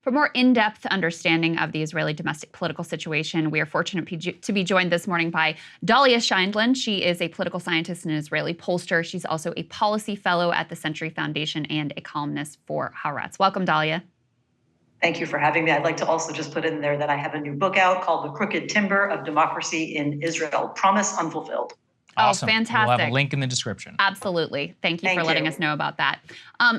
For more in-depth understanding of the Israeli domestic political situation, we are fortunate to be joined this morning by Dahlia Scheindlin. She is a political scientist and an Israeli pollster. She's also a policy fellow at the Century Foundation and a columnist for Haaretz. Welcome, Dahlia. Thank you for having me. I'd like to also just put in there that I have a new book out called The Crooked Timber of Democracy in Israel, Promise Unfulfilled. Awesome. Oh, fantastic. We'll have a link in the description. Absolutely. Thank you for letting us know about that.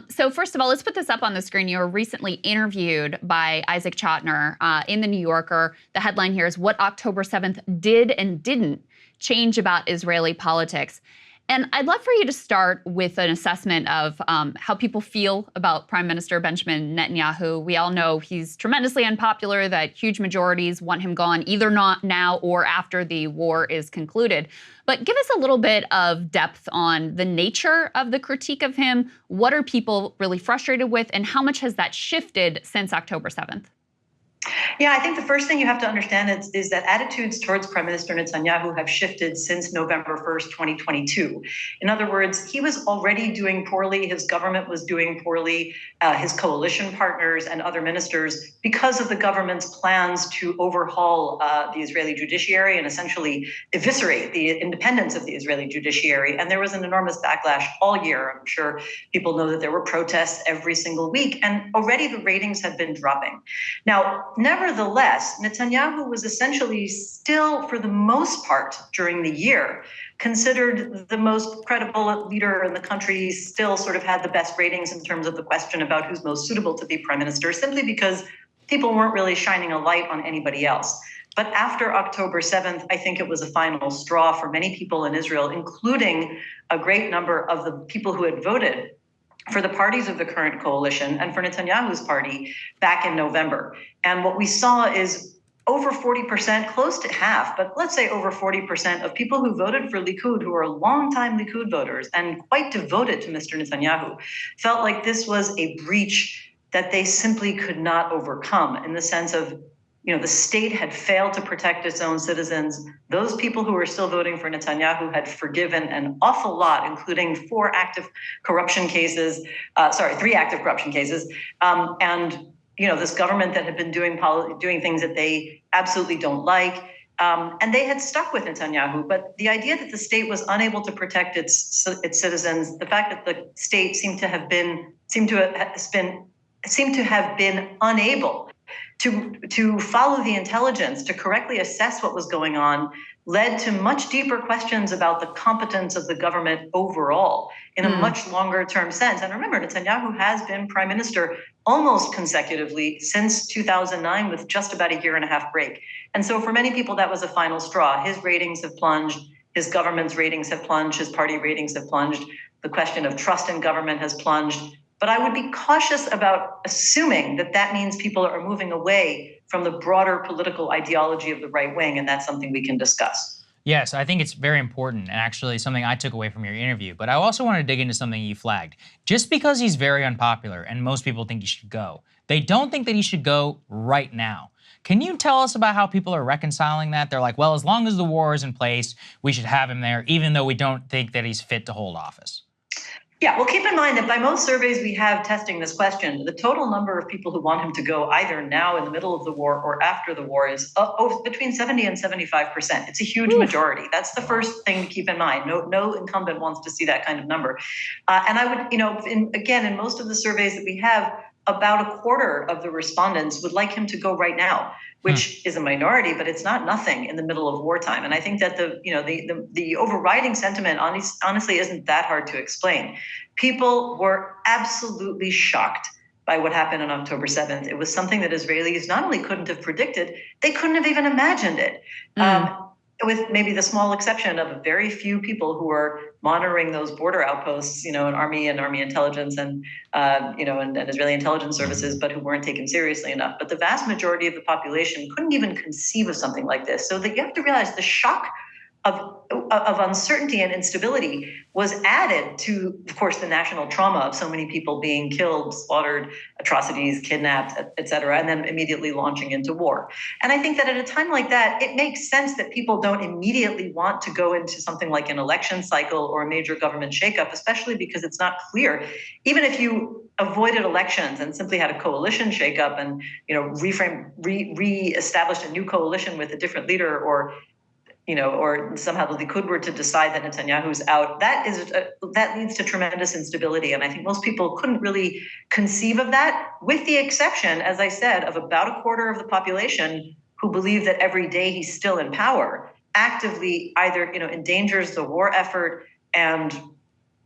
So first of all, let's put this up on the screen. You were recently interviewed by Isaac Chotiner in The New Yorker. The headline here is What October 7th Did and Didn't Change About Israeli Politics. And I'd love for you to start with an assessment of how people feel about Prime Minister Benjamin Netanyahu. We all know he's tremendously unpopular, that huge majorities want him gone, either not now or after the war is concluded. But give us a little bit of depth on the nature of the critique of him. What are people really frustrated with, and how much has that shifted since October 7th? Yeah, I think the first thing you have to understand is that attitudes towards Prime Minister Netanyahu have shifted since November 1st, 2022. In other words, he was already doing poorly. His government was doing poorly. His coalition partners and other ministers, because of the government's plans to overhaul the Israeli judiciary and essentially eviscerate the independence of the Israeli judiciary. And there was an enormous backlash all year. I'm sure people know that there were protests every single week, and already the ratings had been dropping. Now, nevertheless, Netanyahu was essentially still, for the most part during the year, considered the most credible leader in the country, still sort of had the best ratings in terms of the question about who's most suitable to be prime minister, simply because people weren't really shining a light on anybody else. But after October 7th, I think it was a final straw for many people in Israel, including a great number of the people who had voted for the parties of the current coalition and for Netanyahu's party back in November. And what we saw is over 40%, close to half, but let's say over 40% of people who voted for Likud, who are longtime Likud voters and quite devoted to Mr. Netanyahu, felt like this was a breach that they simply could not overcome, in the sense of, the state had failed to protect its own citizens. Those people who were still voting for Netanyahu had forgiven an awful lot, including three active corruption cases. And this government that had been doing things that they absolutely don't like. And they had stuck with Netanyahu. But the idea that the state was unable to protect its citizens, the fact that the state seemed to have been unable to follow the intelligence, to correctly assess what was going on, led to much deeper questions about the competence of the government overall in a much longer term sense. And remember, Netanyahu has been prime minister almost consecutively since 2009, with just about a year and a half break. And so for many people, that was a final straw. His ratings have plunged. His government's ratings have plunged. His party ratings have plunged. The question of trust in government has plunged. But I would be cautious about assuming that that means people are moving away from the broader political ideology of the right wing, and that's something we can discuss. Yes, I think it's very important, and actually something I took away from your interview. But I also want to dig into something you flagged. Just because he's very unpopular and most people think he should go, they don't think that he should go right now. Can you tell us about how people are reconciling that? They're like, well, as long as the war is in place, we should have him there, even though we don't think that he's fit to hold office. Yeah, well, keep in mind that by most surveys we have testing this question, the total number of people who want him to go either now in the middle of the war or after the war is between 70 and 75%. It's a huge majority. That's the first thing to keep in mind. No incumbent wants to see that kind of number. And I would, in most of the surveys that we have, about a quarter of the respondents would like him to go right now, which is a minority, but it's not nothing in the middle of wartime. And I think that the overriding sentiment honestly isn't that hard to explain. People were absolutely shocked by what happened on October 7th. It was something that Israelis not only couldn't have predicted, they couldn't have even imagined it. With maybe the small exception of a very few people who were monitoring those border outposts, in army intelligence and Israeli intelligence services, but who weren't taken seriously enough. But the vast majority of the population couldn't even conceive of something like this. So that you have to realize the shock of uncertainty and instability was added to, of course, the national trauma of so many people being killed, slaughtered, atrocities, kidnapped, et cetera, and then immediately launching into war. And I think that at a time like that, it makes sense that people don't immediately want to go into something like an election cycle or a major government shakeup, especially because it's not clear. Even if you avoided elections and simply had a coalition shakeup and re-established a new coalition with a different leader, or somehow the Likud were to decide that Netanyahu's out, that leads to tremendous instability. And I think most people couldn't really conceive of that, with the exception, as I said, of about a quarter of the population who believe that every day he's still in power actively either endangers the war effort and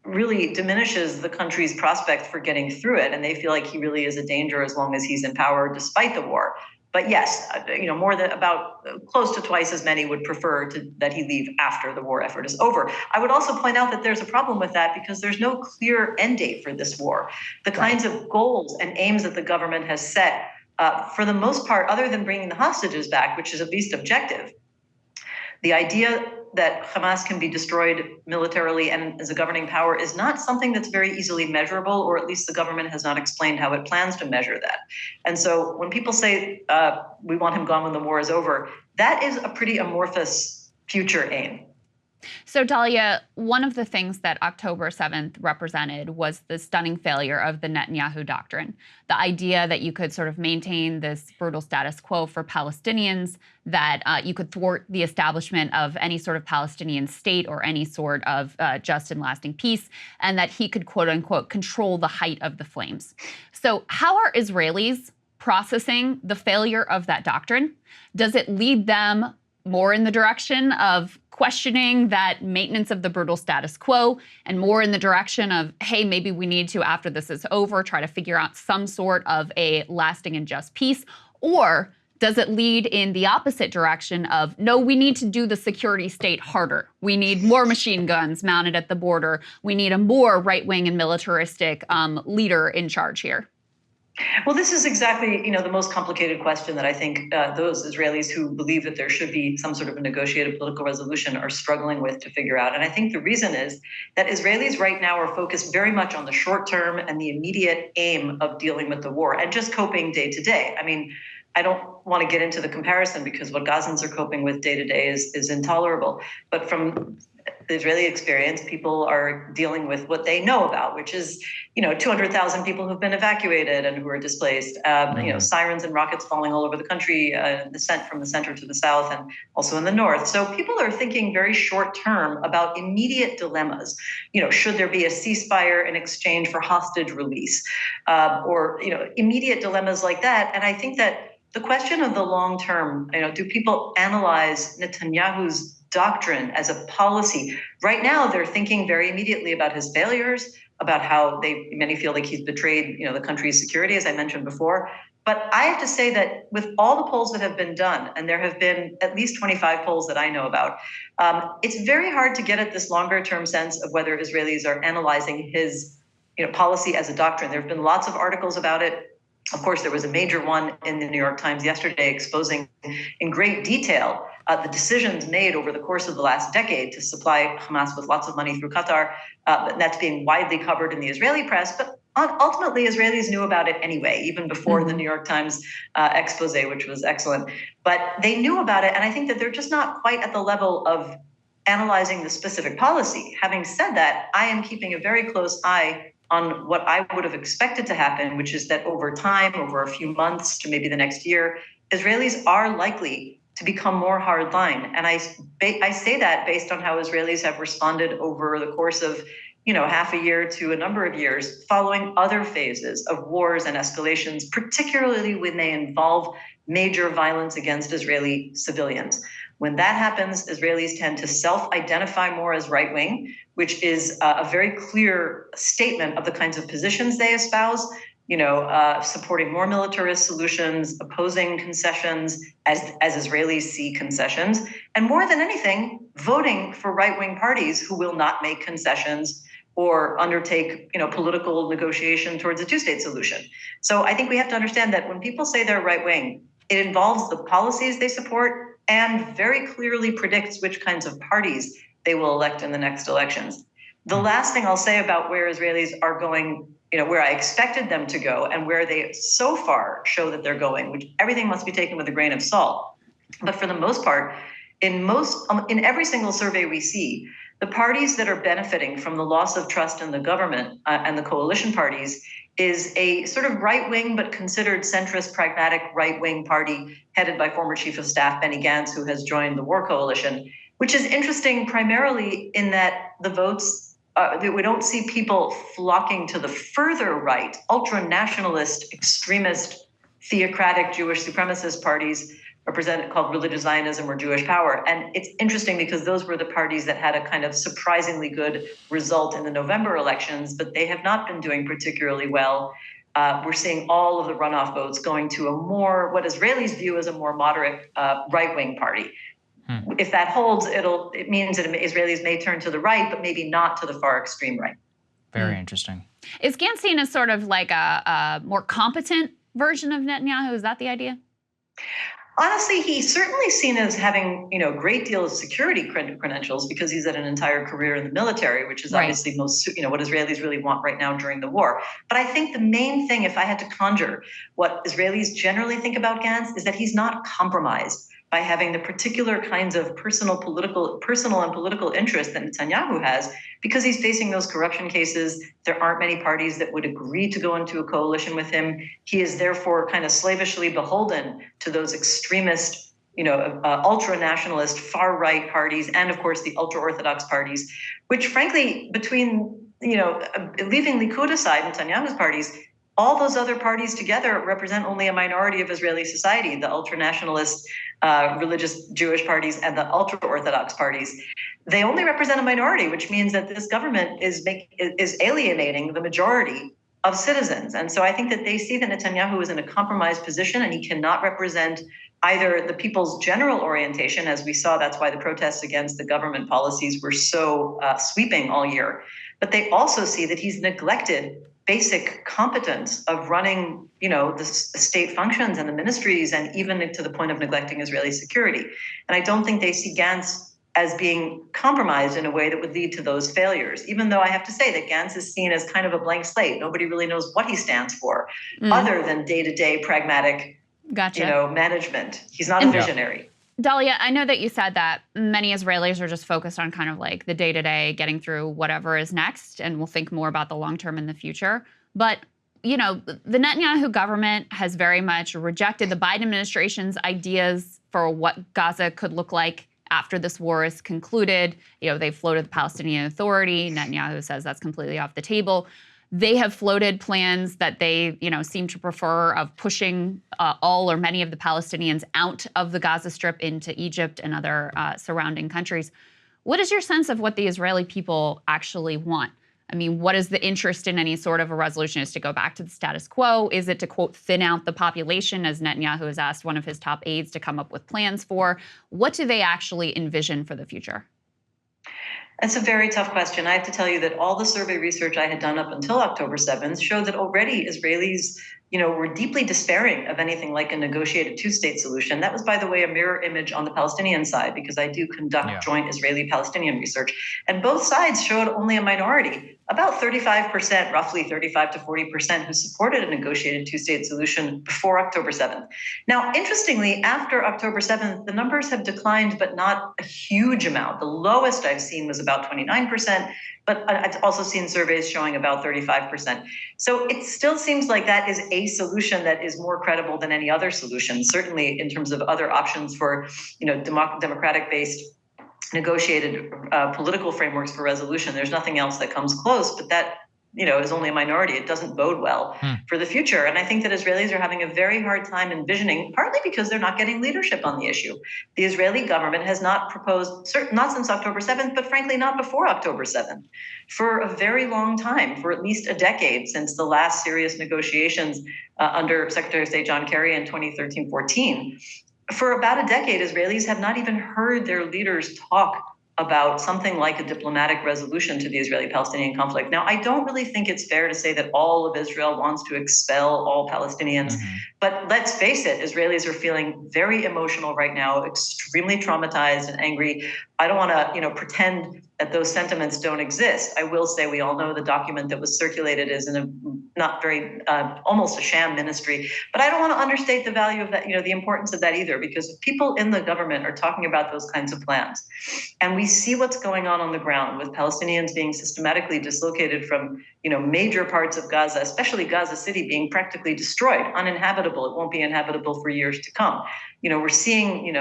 really diminishes the country's prospect for getting through it. And they feel like he really is a danger as long as he's in power despite the war. But yes, more than about close to twice as many would prefer that he leave after the war effort is over. I would also point out that there's a problem with that because there's no clear end date for this war. The kinds of goals and aims that the government has set, for the most part, other than bringing the hostages back, which is at least objective, the idea that Hamas can be destroyed militarily and as a governing power is not something that's very easily measurable, or at least the government has not explained how it plans to measure that. And so when people say we want him gone when the war is over, that is a pretty amorphous future aim. So, Dahlia, one of the things that October 7th represented was the stunning failure of the Netanyahu Doctrine. The idea that you could sort of maintain this brutal status quo for Palestinians, that you could thwart the establishment of any sort of Palestinian state or any sort of just and lasting peace, and that he could, quote unquote, control the height of the flames. So how are Israelis processing the failure of that doctrine? Does it lead them more in the direction of questioning that maintenance of the brutal status quo, and more in the direction of, hey, maybe we need to, after this is over, try to figure out some sort of a lasting and just peace? Or does it lead in the opposite direction of, no, we need to do the security state harder. We need more machine guns mounted at the border. We need a more right-wing and militaristic leader in charge here? Well, this is exactly, the most complicated question that I think those Israelis who believe that there should be some sort of a negotiated political resolution are struggling with to figure out. And I think the reason is that Israelis right now are focused very much on the short term and the immediate aim of dealing with the war and just coping day to day. I mean, I don't want to get into the comparison because what Gazans are coping with day to day is intolerable. But from the Israeli experience, people are dealing with what they know about, which is, 200,000 people who've been evacuated and who are displaced, sirens and rockets falling all over the country, from the center to the south and also in the north. So people are thinking very short term about immediate dilemmas. Should there be a ceasefire in exchange for hostage release, or immediate dilemmas like that? And I think that the question of the long term, do people analyze Netanyahu's doctrine as a policy? Right now, they're thinking very immediately about his failures, about how many feel like he's betrayed, the country's security, as I mentioned before. But I have to say that with all the polls that have been done, and there have been at least 25 polls that I know about, it's very hard to get at this longer term sense of whether Israelis are analyzing his, policy as a doctrine. There have been lots of articles about it. Of course, there was a major one in the New York Times yesterday exposing in great detail the decisions made over the course of the last decade to supply Hamas with lots of money through Qatar. And that's being widely covered in the Israeli press. But ultimately, Israelis knew about it anyway, even before the New York Times expose, which was excellent. But they knew about it. And I think that they're just not quite at the level of analyzing the specific policy. Having said that, I am keeping a very close eye on what I would have expected to happen, which is that over time, over a few months to maybe the next year, Israelis are likely to become more hardline. And I say that based on how Israelis have responded over the course of, half a year to a number of years, following other phases of wars and escalations, particularly when they involve major violence against Israeli civilians. When that happens, Israelis tend to self-identify more as right-wing, which is a very clear statement of the kinds of positions they espouse, supporting more militarist solutions, opposing concessions as Israelis see concessions, and more than anything, voting for right-wing parties who will not make concessions or undertake, political negotiation towards a two-state solution. So I think we have to understand that when people say they're right-wing, it involves the policies they support, and very clearly predicts which kinds of parties they will elect in the next elections. The last thing I'll say about where Israelis are going, where I expected them to go and where they so far show that they're going, which everything must be taken with a grain of salt. But for the most part, in every single survey we see, the parties that are benefiting from the loss of trust in the government and the coalition parties is a sort of right-wing but considered centrist, pragmatic right-wing party headed by former Chief of Staff Benny Gans, who has joined the war coalition, which is interesting primarily in that the votes, that we don't see people flocking to the further right, ultra-nationalist, extremist, theocratic Jewish supremacist parties represented called religious Zionism or Jewish power. And it's interesting because those were the parties that had a kind of surprisingly good result in the November elections, but they have not been doing particularly well. We're seeing all of the runoff votes going to what Israelis view as a more moderate right-wing party. If that holds, it means that Israelis may turn to the right, but maybe not to the far extreme right. Very interesting. Is Gans seen as sort of like a more competent version of Netanyahu? Is that the idea? Honestly, he's certainly seen as having, a great deal of security credentials because he's had an entire career in the military, which is obviously most, what Israelis really want right now during the war. But I think the main thing, if I had to conjure what Israelis generally think about Gans, is that he's not compromised by having the particular kinds of personal and political interests that Netanyahu has, because he's facing those corruption cases. There aren't many parties that would agree to go into a coalition with him. He is therefore kind of slavishly beholden to those extremist, ultra-nationalist, far-right parties, and of course the ultra-Orthodox parties, which frankly, between, leaving Likud aside, Netanyahu's parties, all those other parties together represent only a minority of Israeli society, the ultra-nationalist, religious Jewish parties and the ultra-Orthodox parties. They only represent a minority, which means that this government is alienating the majority of citizens. And so I think that they see that Netanyahu is in a compromised position and he cannot represent either the people's general orientation, as we saw, that's why the protests against the government policies were so sweeping all year. But they also see that he's neglected basic competence of running, the state functions and the ministries, and even to the point of neglecting Israeli security. And I don't think they see Gans as being compromised in a way that would lead to those failures, even though I have to say that Gans is seen as kind of a blank slate. Nobody really knows what he stands for other than day-to-day pragmatic, management. He's not a visionary. Dahlia, I know that you said that many Israelis are just focused on kind of like the day-to-day, getting through whatever is next, and will think more about the long-term in the future. But, the Netanyahu government has very much rejected the Biden administration's ideas for what Gaza could look like after this war is concluded. They've floated the Palestinian Authority. Netanyahu says that's completely off the table. They have floated plans that they, seem to prefer of pushing all or many of the Palestinians out of the Gaza Strip into Egypt and other surrounding countries. What is your sense of what the Israeli people actually want? I mean, what is the interest in any sort of a resolution? Is to go back to the status quo? Is it to, quote, thin out the population, as Netanyahu has asked one of his top aides to come up with plans for? What do they actually envision for the future? That's a very tough question. I have to tell you that all the survey research I had done up until October 7th showed that already Israelis, were deeply despairing of anything like a negotiated two-state solution. That was, by the way, a mirror image on the Palestinian side, because I do conduct joint Israeli-Palestinian research. And both sides showed only a minority, about 35%, roughly 35 to 40%, who supported a negotiated two-state solution before October 7th. Now, interestingly, after October 7th, the numbers have declined, but not a huge amount. The lowest I've seen was about 29%, but I've also seen surveys showing about 35%. So it still seems like that is a solution that is more credible than any other solution, certainly in terms of other options for, democratic-based negotiated political frameworks for resolution. There's nothing else that comes close, but that, is only a minority. It doesn't bode well for the future. And I think that Israelis are having a very hard time envisioning, partly because they're not getting leadership on the issue. The Israeli government has not proposed, not since October 7th, but frankly not before October 7th, for a very long time, for at least a decade, since the last serious negotiations under Secretary of State John Kerry in 2013-14. For about a decade, Israelis have not even heard their leaders talk about something like a diplomatic resolution to the Israeli-Palestinian conflict. Now, I don't really think it's fair to say that all of Israel wants to expel all Palestinians, but let's face it, Israelis are feeling very emotional right now, extremely traumatized and angry. I don't want to, pretend that those sentiments don't exist. I will say we all know the document that was circulated is in a not very, almost a sham ministry, but I don't want to understate the value of that, the importance of that either, because if people in the government are talking about those kinds of plans, and we see what's going on the ground with Palestinians being systematically dislocated from, major parts of Gaza, especially Gaza City being practically destroyed, uninhabitable. It won't be inhabitable for years to come. We're seeing,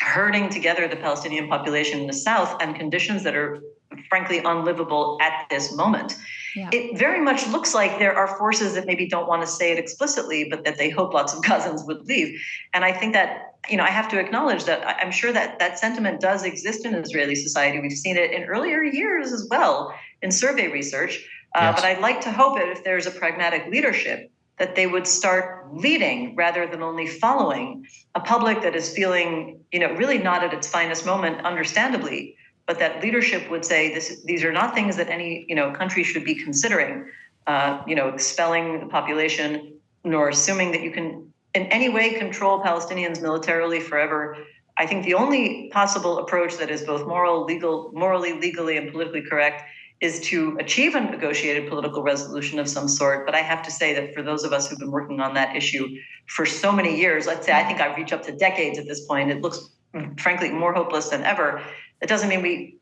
herding together the Palestinian population in the south and conditions that are frankly unlivable at this moment. Yeah. It very much looks like there are forces that maybe don't want to say it explicitly, but that they hope lots of Gazans would leave. And I think that, I have to acknowledge that I'm sure that that sentiment does exist in Israeli society. We've seen it in earlier years as well in survey research. Yes. But I'd like to hope that if there's a pragmatic leadership, that they would start leading rather than only following a public that is feeling, really not at its finest moment, understandably, but that leadership would say these are not things that any, country should be considering, expelling the population, nor assuming that you can in any way control Palestinians militarily forever. I think the only possible approach that is both morally, legally, and politically correct is to achieve a negotiated political resolution of some sort. But I have to say that for those of us who've been working on that issue for so many years, let's say I think I've reached up to decades at this point, it looks frankly more hopeless than ever. That doesn't mean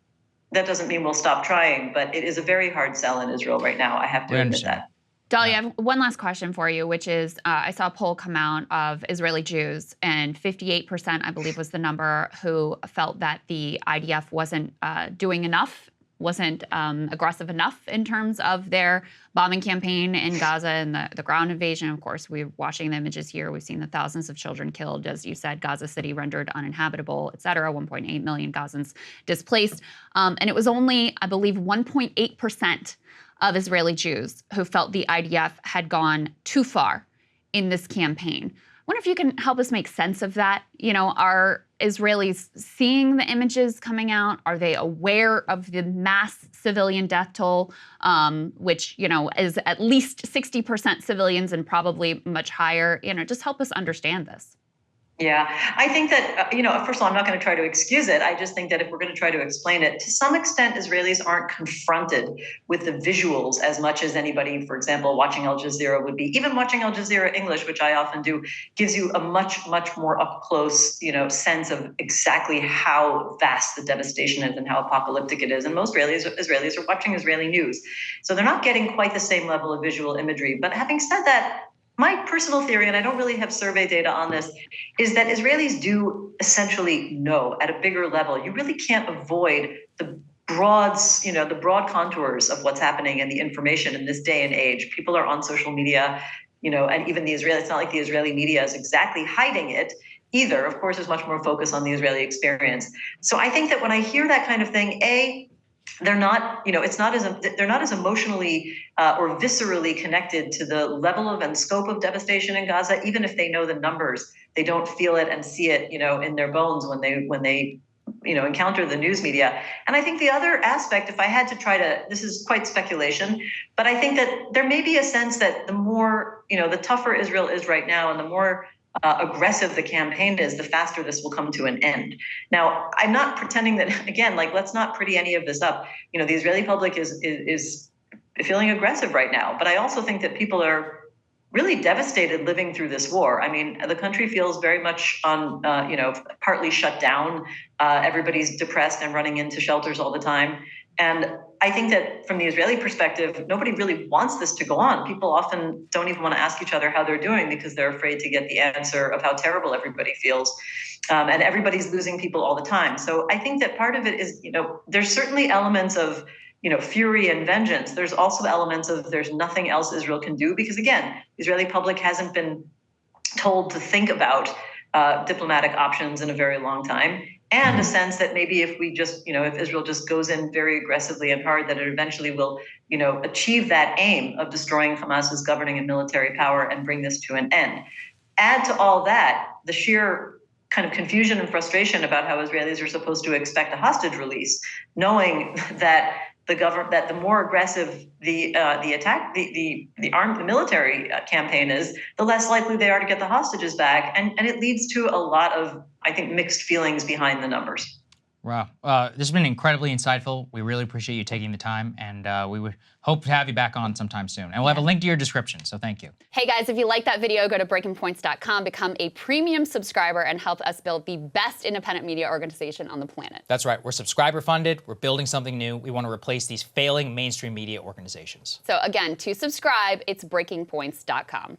we'll stop trying, but it is a very hard sell in Israel right now. I have to admit that. Dahlia, I have one last question for you, which is I saw a poll come out of Israeli Jews, and 58%, I believe, was the number who felt that the IDF wasn't doing enough, wasn't aggressive enough in terms of their bombing campaign in Gaza and the ground invasion. Of course, we're watching the images here. We've seen the thousands of children killed, as you said, Gaza City rendered uninhabitable, et cetera, 1.8 million Gazans displaced. And it was only, I believe, 1.8% of Israeli Jews who felt the IDF had gone too far in this campaign. I wonder if you can help us make sense of that. Are Israelis seeing the images coming out? Are they aware of the mass civilian death toll, which, is at least 60% civilians and probably much higher? Just help us understand this. Yeah, I think that, first of all, I'm not going to try to excuse it. I just think that if we're going to try to explain it, to some extent, Israelis aren't confronted with the visuals as much as anybody, for example, watching Al Jazeera would be. Even watching Al Jazeera English, which I often do, gives you a much, much more up close, sense of exactly how vast the devastation is and how apocalyptic it is. And most Israelis are watching Israeli news. So they're not getting quite the same level of visual imagery. But having said that, my personal theory, and I don't really have survey data on this, is that Israelis do essentially know at a bigger level. You really can't avoid the broad contours of what's happening and the information in this day and age. People are on social media, and even it's not like the Israeli media is exactly hiding it either. Of course, there's much more focus on the Israeli experience. So I think that when I hear that kind of thing, they're not, they're not as emotionally or viscerally connected to the level of and scope of devastation in Gaza. Even if they know the numbers, they don't feel it and see it, in their bones when they encounter the news media. And I think the other aspect, if I had to this is quite speculation, but I think that there may be a sense that the more, the tougher Israel is right now and the more aggressive the campaign is, the faster this will come to an end. Now, I'm not pretending that, again, let's not pretty any of this up. The Israeli public is feeling aggressive right now, but I also think that people are really devastated living through this war. I mean, the country feels very much on, partly shut down. Everybody's depressed and running into shelters all the time. And I think that from the Israeli perspective, nobody really wants this to go on. People often don't even want to ask each other how they're doing because they're afraid to get the answer of how terrible everybody feels. And everybody's losing people all the time. So I think that part of it is, there's certainly elements of, fury and vengeance. There's also elements of there's nothing else Israel can do because, again, the Israeli public hasn't been told to think about diplomatic options in a very long time. And a sense that maybe if we just, if Israel just goes in very aggressively and hard, that it eventually will, achieve that aim of destroying Hamas's governing and military power and bring this to an end. Add to all that the sheer kind of confusion and frustration about how Israelis are supposed to expect a hostage release, knowing that the more aggressive the military campaign is, the less likely they are to get the hostages back, and it leads to a lot of, I think, mixed feelings behind the numbers. Wow, this has been incredibly insightful. We really appreciate you taking the time, and we would hope to have you back on sometime soon. And we'll have a link to your description, so thank you. Hey guys, if you like that video, go to breakingpoints.com, become a premium subscriber, and help us build the best independent media organization on the planet. That's right, we're subscriber funded, we're building something new. We want to replace these failing mainstream media organizations. So again, to subscribe, it's breakingpoints.com.